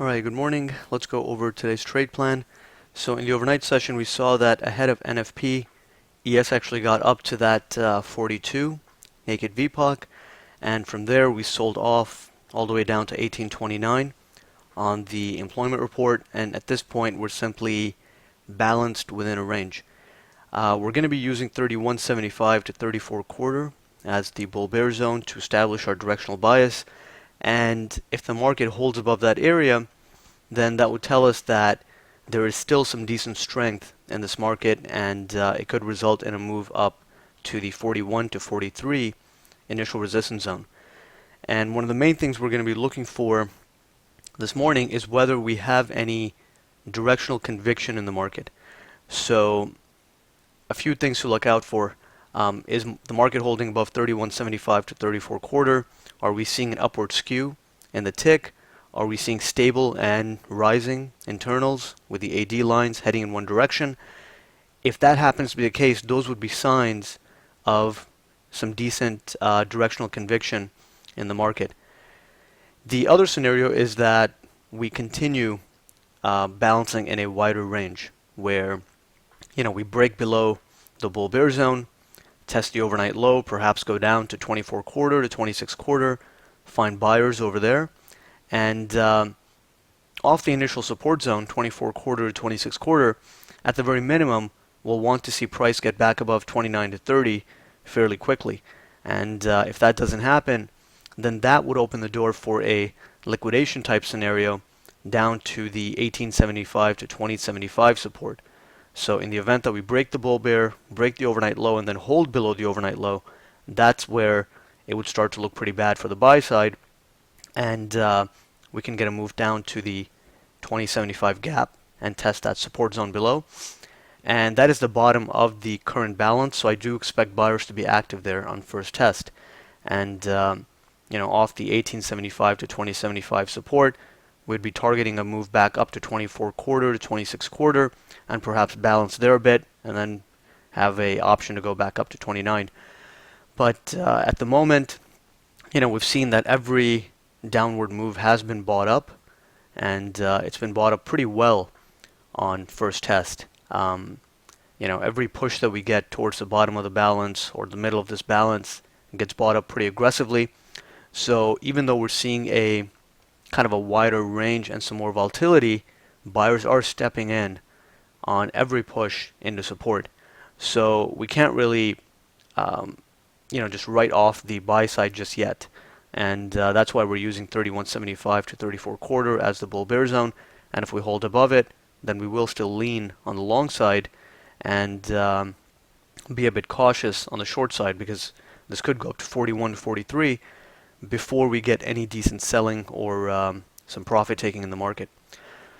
Alright, good morning. Let's go over today's trade plan. So in the overnight session, we saw that ahead of NFP, ES actually got up to that 42 naked VPOC, and from there we sold off all the way down to 1829 on the employment report, and at this point we're simply balanced within a range. We're going to be using 31.75 to 34 quarter as the bull bear zone to establish our directional bias. And if the market holds above that area, then that would tell us that there is still some decent strength in this market, and it could result in a move up to the 41 to 43 initial resistance zone. And one of the main things we're going to be looking for this morning is whether we have any directional conviction in the market. So a few things to look out for. Is the market holding above 31.75 to 34 quarter? Are we seeing an upward skew in the tick? Are we seeing stable and rising internals with the AD lines heading in one direction? If that happens to be the case, those would be signs of some decent directional conviction in the market. The other scenario is that we continue balancing in a wider range where we break below the bull bear zone, test the overnight low, perhaps go down to 24 quarter to 26 quarter, find buyers over there, and off the initial support zone, 24 quarter to 26 quarter, at the very minimum, we'll want to see price get back above 29 to 30 fairly quickly. And if that doesn't happen, then that would open the door for a liquidation type scenario down to the 1875 to 2075 support. So in the event that we break the bull bear, break the overnight low, and then hold below the overnight low, that's where it would start to look pretty bad for the buy side, and we can get a move down to the 2075 gap and test that support zone below. And that is the bottom of the current balance, so I do expect buyers to be active there on first test. And off the 1875 to 2075 support, we'd be targeting a move back up to 24 quarter to 26 quarter, and perhaps balance there a bit, and then have a option to go back up to 29. But at the moment, we've seen that every downward move has been bought up, and it's been bought up pretty well on first test. Every push that we get towards the bottom of the balance or the middle of this balance gets bought up pretty aggressively. So even though we're seeing a kind of a wider range and some more volatility, buyers are stepping in on every push into support. So we can't really just write off the buy side just yet. And that's why we're using 31.75 to 34 quarter as the bull bear zone. And if we hold above it, then we will still lean on the long side and be a bit cautious on the short side, because this could go up to 41 to 43 before we get any decent selling or some profit taking in the market.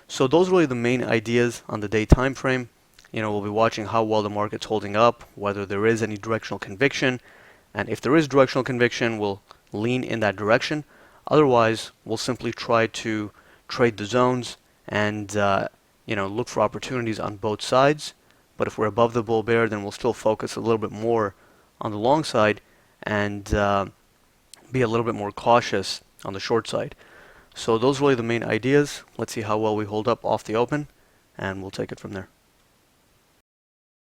So those are really the main ideas on the day time frame. We'll be watching how well the market's holding up, whether there is any directional conviction, and if there is directional conviction, we'll lean in that direction. Otherwise, we'll simply try to trade the zones and look for opportunities on both sides. But if we're above the bull bear, then we'll still focus a little bit more on the long side and be a little bit more cautious on the short side. So those are really the main ideas. Let's see how well we hold up off the open, and we'll take it from there.